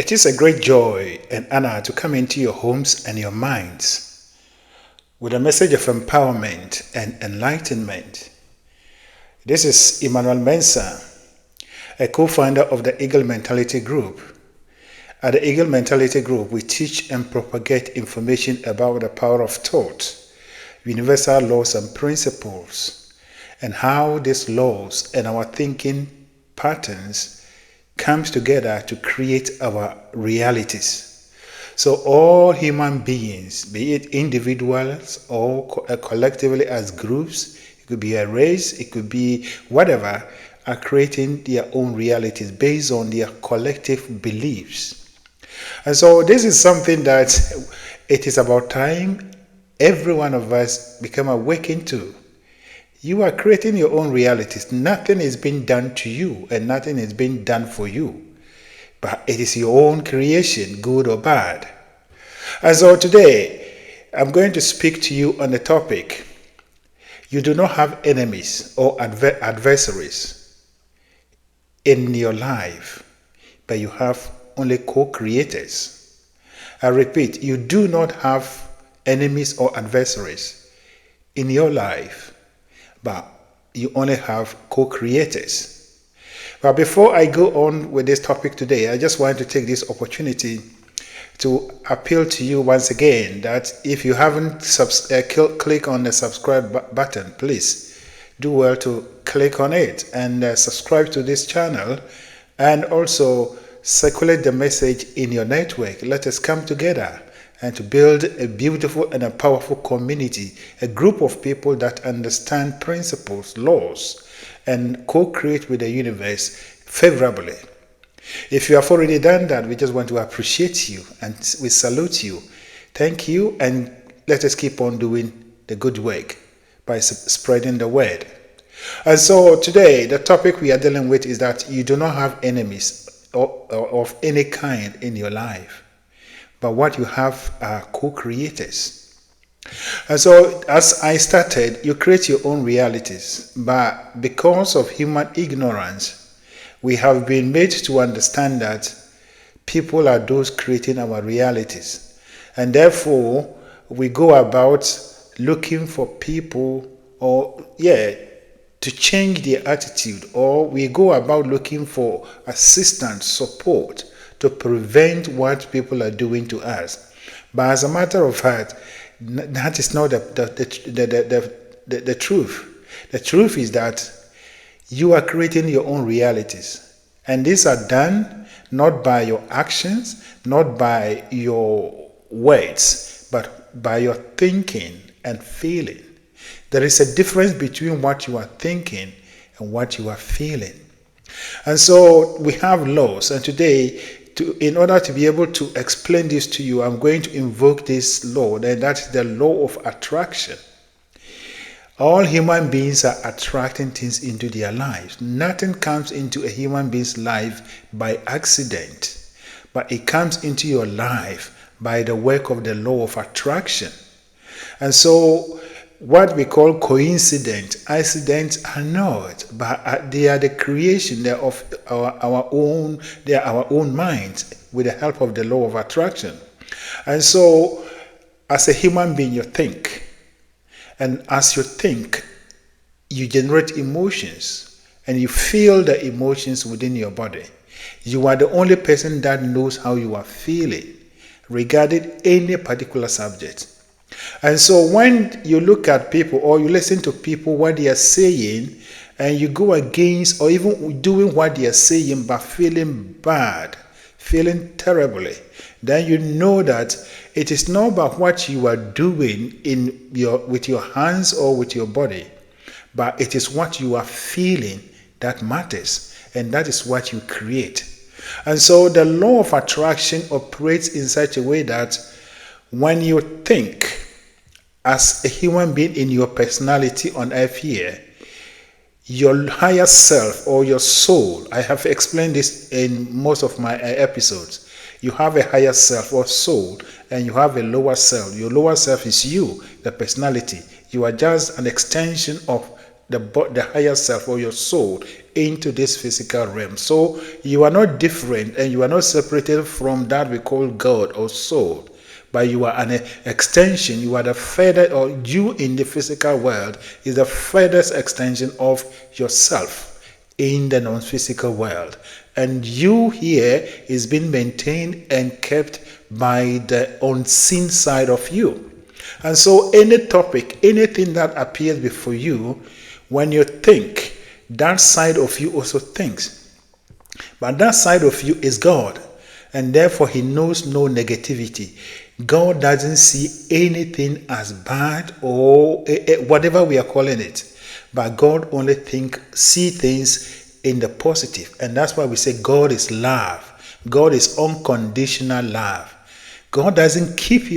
It is a great joy and honor to come into your homes and your minds with a message of empowerment and enlightenment. This is Emmanuel Mensah, a co-founder of the Eagle Mentality Group. At the Eagle Mentality Group, we teach and propagate information about the power of thought, universal laws and principles, and how these laws and our thinking patterns comes together to create our realities. So all human beings, be it individuals or collectively as groups, it could be a race, it could be whatever, are creating their own realities based on their collective beliefs. And so this is something that it is about time every one of us become awakened to. You are creating your own realities. Nothing is being done to you and nothing is being done for you. But it is your own creation, good or bad. And so today, I'm going to speak to you on the topic. You do not have enemies or adversaries in your life, but you have only co-creators. I repeat, you do not have enemies or adversaries in your life, but you only have co-creators. But before I go on with this topic today, I just want to take this opportunity to appeal to you once again that if you haven't click on the subscribe button, please do well to click on it and subscribe to this channel, and also circulate the message in your network. Let us come together and to build a beautiful and a powerful community, a group of people that understand principles, laws, and co-create with the universe favorably. If you have already done that, we just want to appreciate you and we salute you. Thank you, and let us keep on doing the good work by spreading the word. And so today, the topic we are dealing with is that you do not have enemies of any kind in your life, but what you have are co-creators. And so as I started, you create your own realities, but because of human ignorance, we have been made to understand that people are those creating our realities. And therefore, we go about looking for people to change their attitude, or we go about looking for assistance, support, to prevent what people are doing to us. But as a matter of fact, that is not the truth. The truth is that you are creating your own realities. And these are done not by your actions, not by your words, but by your thinking and feeling. There is a difference between what you are thinking and what you are feeling. And so we have laws, and today, in order to be able to explain this to you, I'm going to invoke this law, and that's the law of attraction. All human beings are attracting things into their lives. Nothing comes into a human being's life by accident, but it comes into your life by the work of the law of attraction. And so what we call coincidence, accidents are not, but they are the creation of our own minds with the help of the law of attraction. And so as a human being, you think. And as you think, you generate emotions and you feel the emotions within your body. You are the only person that knows how you are feeling regarding any particular subject. And so when you look at people or you listen to people, what they are saying, and you go against or even doing what they are saying but feeling bad, feeling terribly, then you know that it is not about what you are doing with your hands or with your body, but it is what you are feeling that matters, and that is what you create. And so the law of attraction operates in such a way that when you think as a human being in your personality on earth here, your higher self or your soul, I have explained this in most of my episodes. You have a higher self or soul, and you have a lower self. Your lower self is you, the personality. You are just an extension of the higher self or your soul into this physical realm. So you are not different and you are not separated from that we call God or soul, but you are an extension. You are the further, or you in the physical world is the furthest extension of yourself in the non-physical world. And you here is being maintained and kept by the unseen side of you. And so any topic, anything that appears before you, when you think, that side of you also thinks. But that side of you is God. And therefore he knows no negativity. God doesn't see anything as bad or whatever we are calling it. But God only see things in the positive. And that's why we say God is love. God is unconditional love. God doesn't keep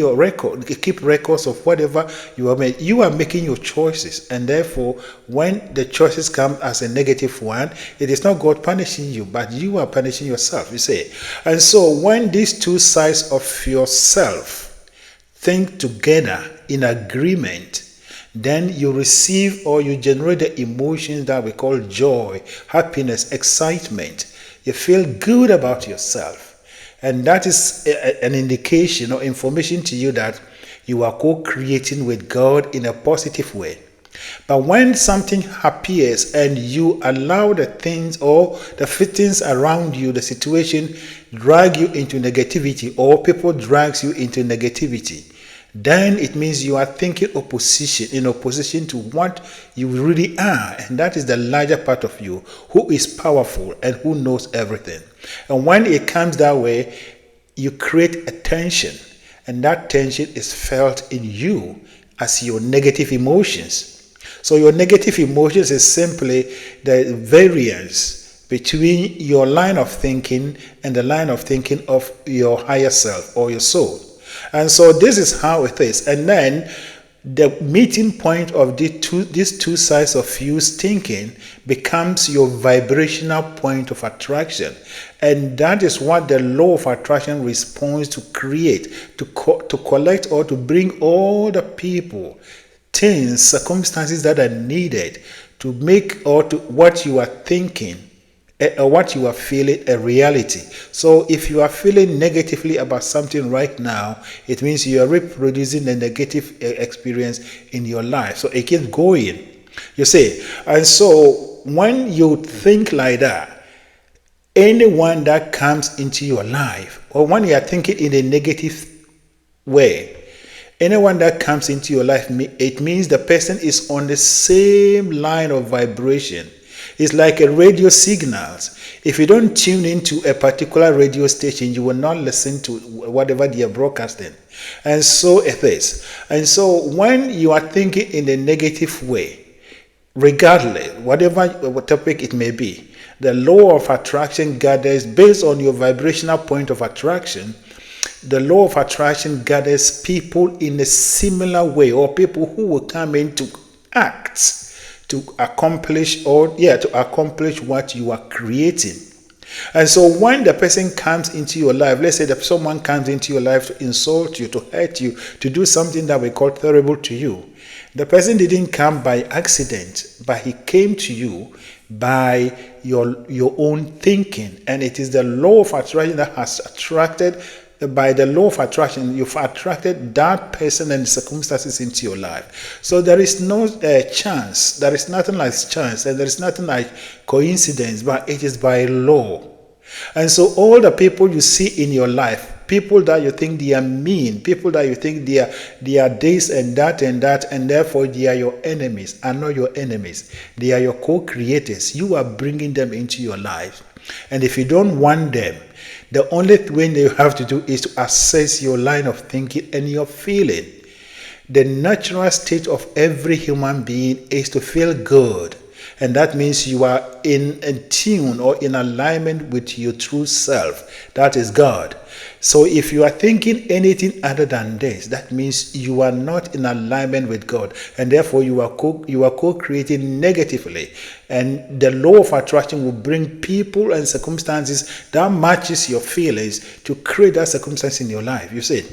records of whatever you are making. You are making your choices, and therefore, when the choices come as a negative one, it is not God punishing you, but you are punishing yourself. You say, and so when these two sides of yourself think together in agreement, then you receive or you generate the emotions that we call joy, happiness, excitement. You feel good about yourself. And that is an indication or information to you that you are co-creating with God in a positive way. But when something appears and you allow the things or the things around you, the situation, drag you into negativity, or people drags you into negativity, then it means you are thinking in opposition to what you really are. And that is the larger part of you, who is powerful and who knows everything. And when it comes that way, you create a tension. And that tension is felt in you as your negative emotions. So your negative emotions is simply the variance between your line of thinking and the line of thinking of your higher self or your soul. And so this is how it is. And then the meeting point of these two sides of you thinking becomes your vibrational point of attraction. And that is what the law of attraction responds to create, to collect or to bring all the people, things, circumstances that are needed to make or to what you are thinking or what you are feeling a reality. So if you are feeling negatively about something right now, it means you are reproducing a negative experience in your life. So it keeps going, you see. And so when you think like that, anyone that comes into your life, or when you are thinking in a negative way, anyone that comes into your life, it means the person is on the same line of vibration. It's like a radio signals. If you don't tune into a particular radio station, you will not listen to whatever they are broadcasting. And so it is. And so when you are thinking in a negative way, regardless, whatever topic it may be, the law of attraction gathers based on your vibrational point of attraction. The law of attraction gathers people in a similar way, or people who will come in to act to accomplish what you are creating. And so when the person comes into your life, let's say that someone comes into your life to insult you, to hurt you, to do something that we call terrible to you, the person didn't come by accident, but he came to you by your own thinking. And it is the law of attraction that has attracted. By the law of attraction, you've attracted that person and circumstances into your life. So there is no chance. There is nothing like chance, and there is nothing like coincidence, but it is by law. And so all the people you see in your life, people that you think they are mean, people that you think they are this and that, and therefore they are your enemies, are not your enemies. They are your co-creators. You are bringing them into your life. And if you don't want them, the only thing you have to do is to assess your line of thinking and your feeling. The natural state of every human being is to feel good. And that means you are in tune or in alignment with your true self. That is God. So if you are thinking anything other than this, that means you are not in alignment with God. And therefore you are co-creating negatively. And the law of attraction will bring people and circumstances that matches your feelings to create that circumstance in your life. You see.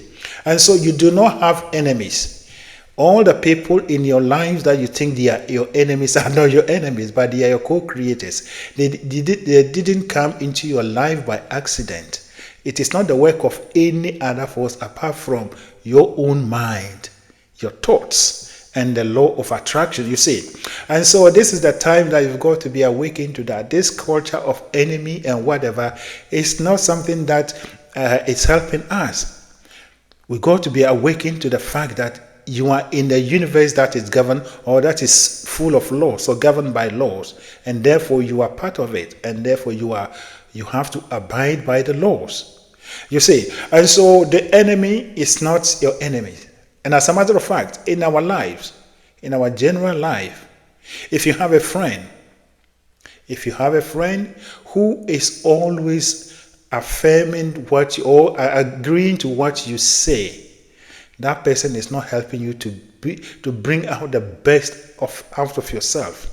And so you do not have enemies. All the people in your lives that you think they are your enemies are not your enemies, but they are your co-creators. They didn't come into your life by accident. It is not the work of any other force apart from your own mind, your thoughts, and the law of attraction, you see. And so this is the time that you've got to be awakened to that. This culture of enemy and whatever is not something that is helping us. We got to be awakened to the fact that you are in the universe that is governed, or that is full of laws, or governed by laws, and therefore you are part of it, and therefore you have to abide by the laws. You see, and so the enemy is not your enemy. And as a matter of fact, in our lives, in our general life, if you have a friend who is always affirming what you, or agreeing to what you say, that person is not helping you to bring out the best out of yourself.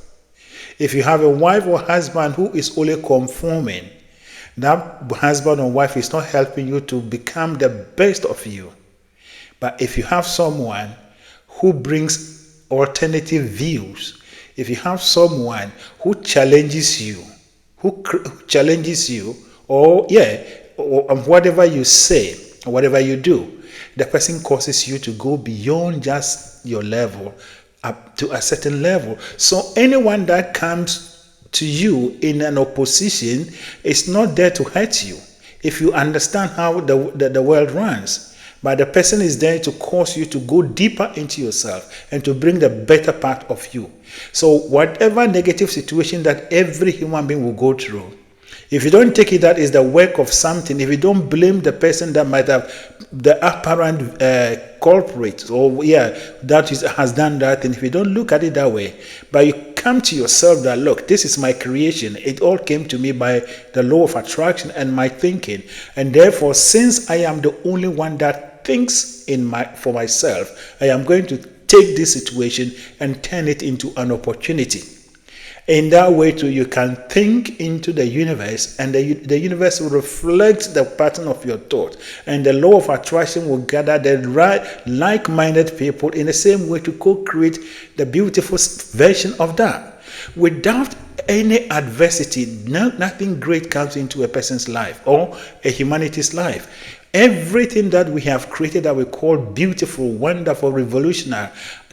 If you have a wife or husband who is only conforming, that husband or wife is not helping you to become the best of you. But if you have someone who brings alternative views, if you have someone who challenges you, or whatever you say, or whatever you do, the person causes you to go beyond just your level, up to a certain level. So anyone that comes to you in an opposition is not there to hurt you, if you understand how the world runs. But the person is there to cause you to go deeper into yourself and to bring the better part of you. So whatever negative situation that every human being will go through, if you don't take it that is the work of something, if you don't blame the person that might have the apparent culprit, or has done that, and if you don't look at it that way, but you come to yourself that, look, this is my creation. It all came to me by the law of attraction and my thinking. And therefore, since I am the only one that thinks for myself, I am going to take this situation and turn it into an opportunity. In that way too, you can think into the universe, and the universe will reflect the pattern of your thought, and the law of attraction will gather the right like-minded people in the same way to co-create the beautiful version of that. Without any adversity, nothing great comes into a person's life or a humanity's life. Everything that we have created that we call beautiful, wonderful, revolutionary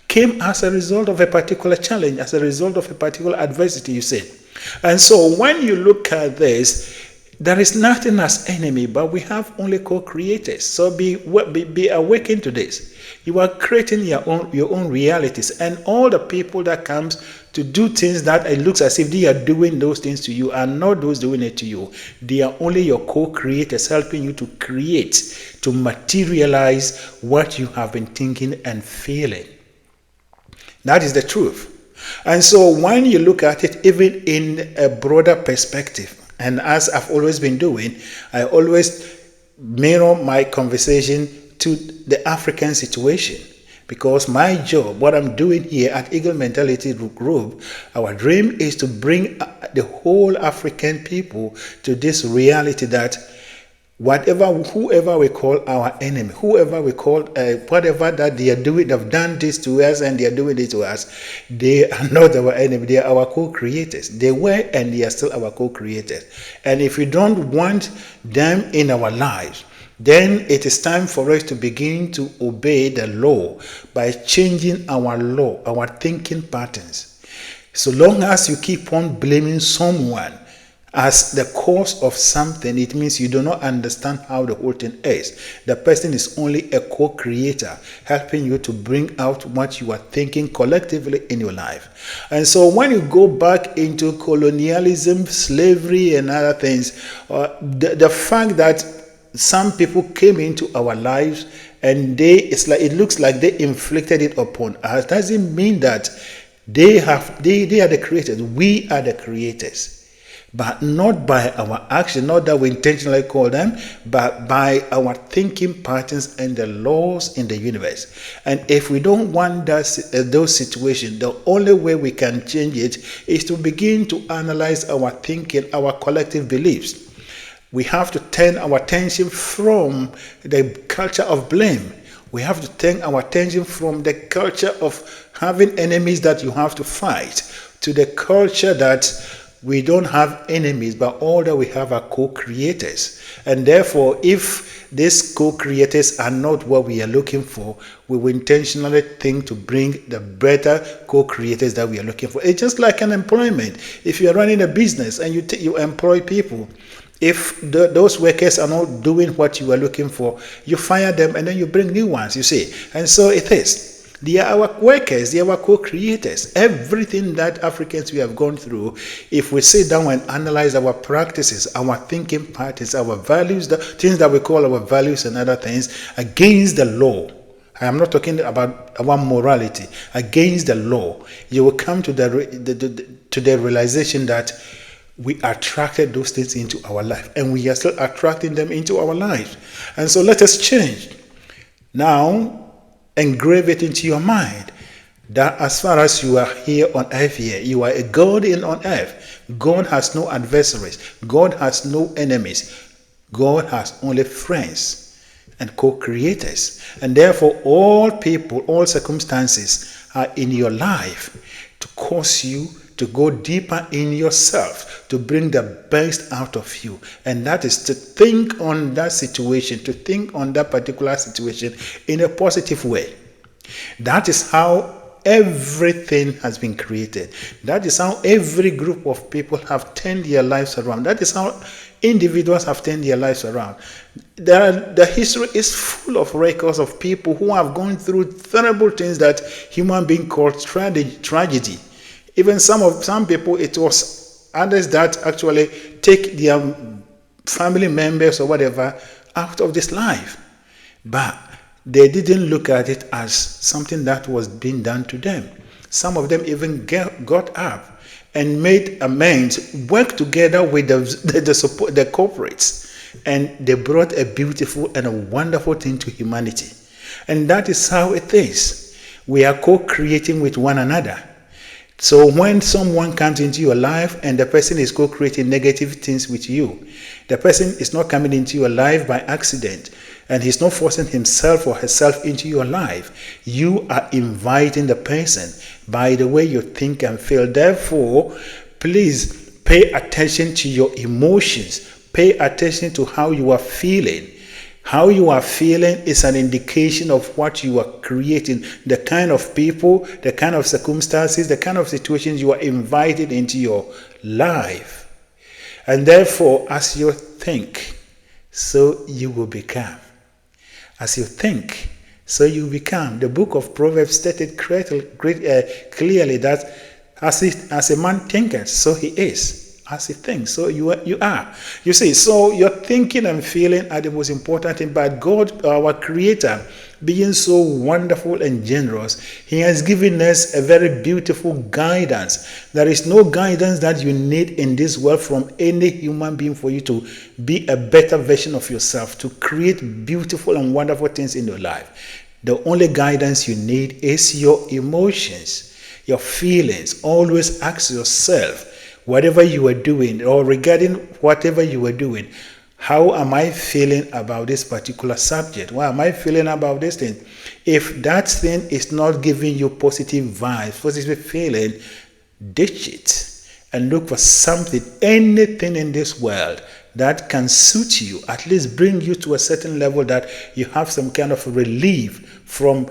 came as a result of a particular challenge, as a result of a particular adversity, you see. And so when you look at this, there is nothing as enemy, but we have only co-creators. So be awakened to this. You are creating your own realities, and all the people that comes to do things that it looks as if they are doing those things to you are not those doing it to you. They are only your co-creators, helping you to create, to materialize what you have been thinking and feeling. That is the truth. And so when you look at it, even in a broader perspective, and as I've always been doing, I always mirror my conversation to the African situation. Because my job, what I'm doing here at Eagle Mentality Group, our dream is to bring the whole African people to this reality that whoever we call our enemy, whoever we call whatever that they are doing, they've done this to us and they are doing it to us, they are not our enemy, they are our co-creators. They were and they are still our co-creators. And if we don't want them in our lives, then it is time for us to begin to obey the law by changing our law, our thinking patterns. So long as you keep on blaming someone as the cause of something, it means you do not understand how the whole thing is. The person is only a co-creator, helping you to bring out what you are thinking collectively in your life. And so when you go back into colonialism, slavery, and other things, the fact that some people came into our lives and it looks like they inflicted it upon us, doesn't mean that they are the creators. We are the creators. But not by our action, not that we intentionally call them, but by our thinking patterns and the laws in the universe. And if we don't want those situations, the only way we can change it is to begin to analyze our thinking, our collective beliefs. We have to turn our attention from the culture of blame. We have to turn our attention from the culture of having enemies that you have to fight to the culture that we don't have enemies, but all that we have are co-creators. And therefore, if these co-creators are not what we are looking for, we will intentionally think to bring the better co-creators that we are looking for. It's just like an employment. If you are running a business and you employ people, if those workers are not doing what you are looking for, you fire them and then you bring new ones, you see. And so it is. They are our workers, they are our co-creators. Everything that Africans we have gone through, if we sit down and analyze our practices, our thinking patterns, our values, the things that we call our values and other things, against the law. I am not talking about our morality. Against the law, you will come to the realization that we attracted those things into our life, and we are still attracting them into our lives. And so let us change. Now, engrave it into your mind that as far as you are here on earth here, you are a God on earth. God has no adversaries. God has no enemies. God has only friends and co-creators. And therefore, all people, all circumstances are in your life to cause you to go deeper in yourself, to bring the best out of you. And that is to think on that situation, to think on that particular situation in a positive way. That is how everything has been created. That is how every group of people have turned their lives around. That is how individuals have turned their lives around. The history is full of records of people who have gone through terrible things that human beings call tragedy. Even some people, it was others that actually take their family members or whatever out of this life. But they didn't look at it as something that was being done to them. Some of them even got up and made amends, worked together with the corporates, and they brought a beautiful and a wonderful thing to humanity. And that is how it is. We are co-creating with one another. So when someone comes into your life and the person is co-creating negative things with you, the person is not coming into your life by accident, and he's not forcing himself or herself into your life. You are inviting the person by the way you think and feel. Therefore, please pay attention to your emotions. Pay attention to how you are feeling. How you are feeling is an indication of what you are creating, the kind of people, the kind of circumstances, the kind of situations you are invited into your life. And therefore, as you think, so you will become. As you think, so you become. The book of Proverbs stated clearly that as a man thinketh, so he is. As he thinks, so you are. You see, so your thinking and feeling are the most important thing. But God, our Creator, being so wonderful and generous, He has given us a very beautiful guidance. There is no guidance that you need in this world from any human being for you to be a better version of yourself, to create beautiful and wonderful things in your life. The only guidance you need is your emotions, your feelings. Always ask yourself, whatever you are doing, or regarding whatever you are doing, how am I feeling about this particular subject? What am I feeling about this thing? If that thing is not giving you positive vibes, positive feeling, ditch it and look for something, anything in this world that can suit you, at least bring you to a certain level that you have some kind of relief from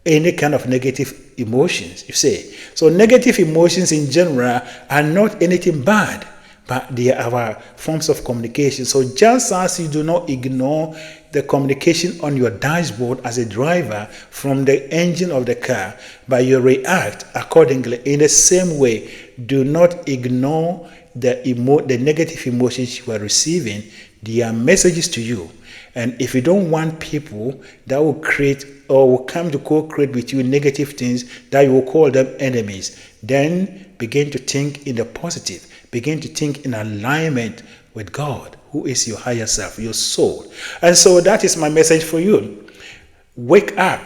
any kind of negative emotions, you see. So negative emotions in general are not anything bad, but they are our forms of communication. So just as you do not ignore the communication on your dashboard as a driver from the engine of the car, but you react accordingly, in the same way, do not ignore the negative emotions you are receiving. They are messages to you. And if you don't want people that will create or will come to co-create with you negative things, that you will call them enemies, then begin to think in the positive. Begin to think in alignment with God, who is your higher self, your soul. And so that is my message for you. Wake up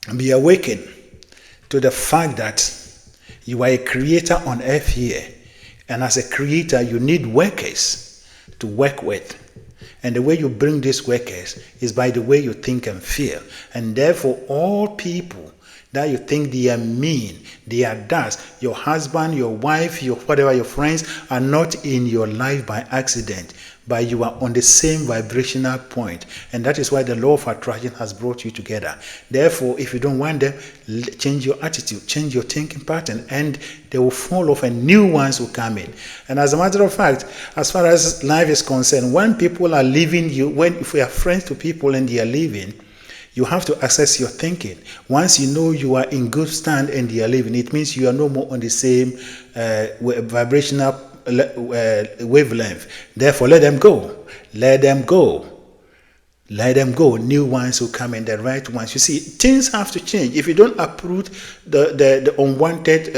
and be awakened to the fact that you are a creator on earth here. And as a creator, you need workers to work with. And the way you bring these workers is by the way you think and feel. And therefore, all people that you think they are mean, they are dust, your husband, your wife, your whatever, your friends are not in your life by accident, but you are on the same vibrational point. And that is why the law of attraction has brought you together. Therefore, if you don't want them, change your attitude, change your thinking pattern, and they will fall off and new ones will come in. And as a matter of fact, as far as life is concerned, when people are leaving you, if we are friends to people and they are leaving, you have to assess your thinking. Once you know you are in good stand and they are leaving, it means you are no more on the same vibrational wavelength. Therefore, let them go. Let them go. Let them go. New ones will come in, the right ones. You see, things have to change. If you don't uproot the unwanted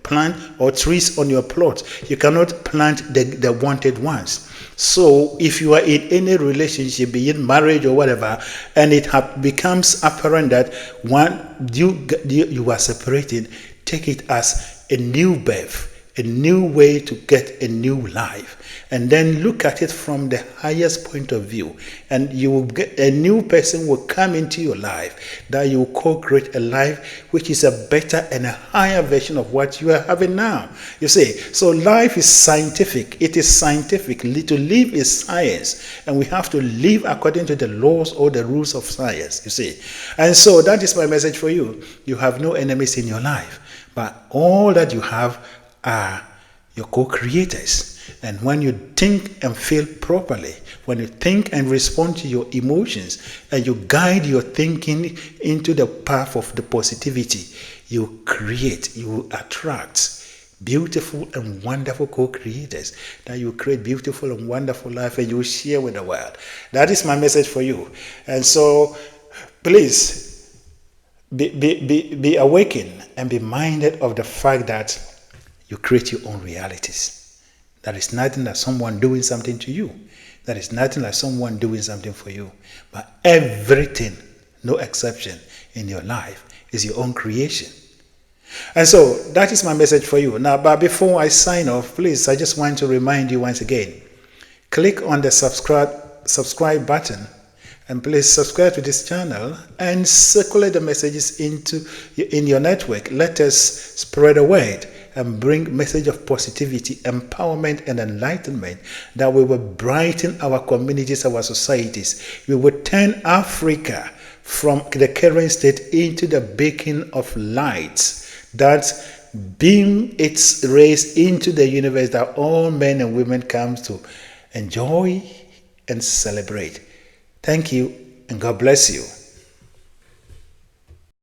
plant or trees on your plot, you cannot plant the wanted ones. So if you are in any relationship, be it marriage or whatever, and it becomes apparent that you are separated, take it as a new birth, a new way to get a new life. And then look at it from the highest point of view, and you will get a new person will come into your life, that you will co-create a life which is a better and a higher version of what you are having now. You see, so life is scientific. It is scientific. To live is science, and we have to live according to the laws or the rules of science, you see. And so that is my message for you. You have no enemies in your life, but all that you have are your co-creators. And when you think and feel properly, when you think and respond to your emotions, and you guide your thinking into the path of the positivity, you create, you attract beautiful and wonderful co-creators, that you create beautiful and wonderful life and you share with the world. That is my message for you. And so please be awakened and be minded of the fact that you create your own realities. That is nothing like someone doing something to you. That is nothing like someone doing something for you. But everything, no exception, in your life is your own creation. And so that is my message for you. Now, but before I sign off, please, I just want to remind you once again, click on the subscribe button, and please subscribe to this channel and circulate the messages in your network. Let us spread the word and bring message of positivity, empowerment, and enlightenment, that we will brighten our communities, our societies. We will turn Africa from the current state into the beacon of light that beam its rays into the universe, that all men and women come to enjoy and celebrate. Thank you, and God bless you.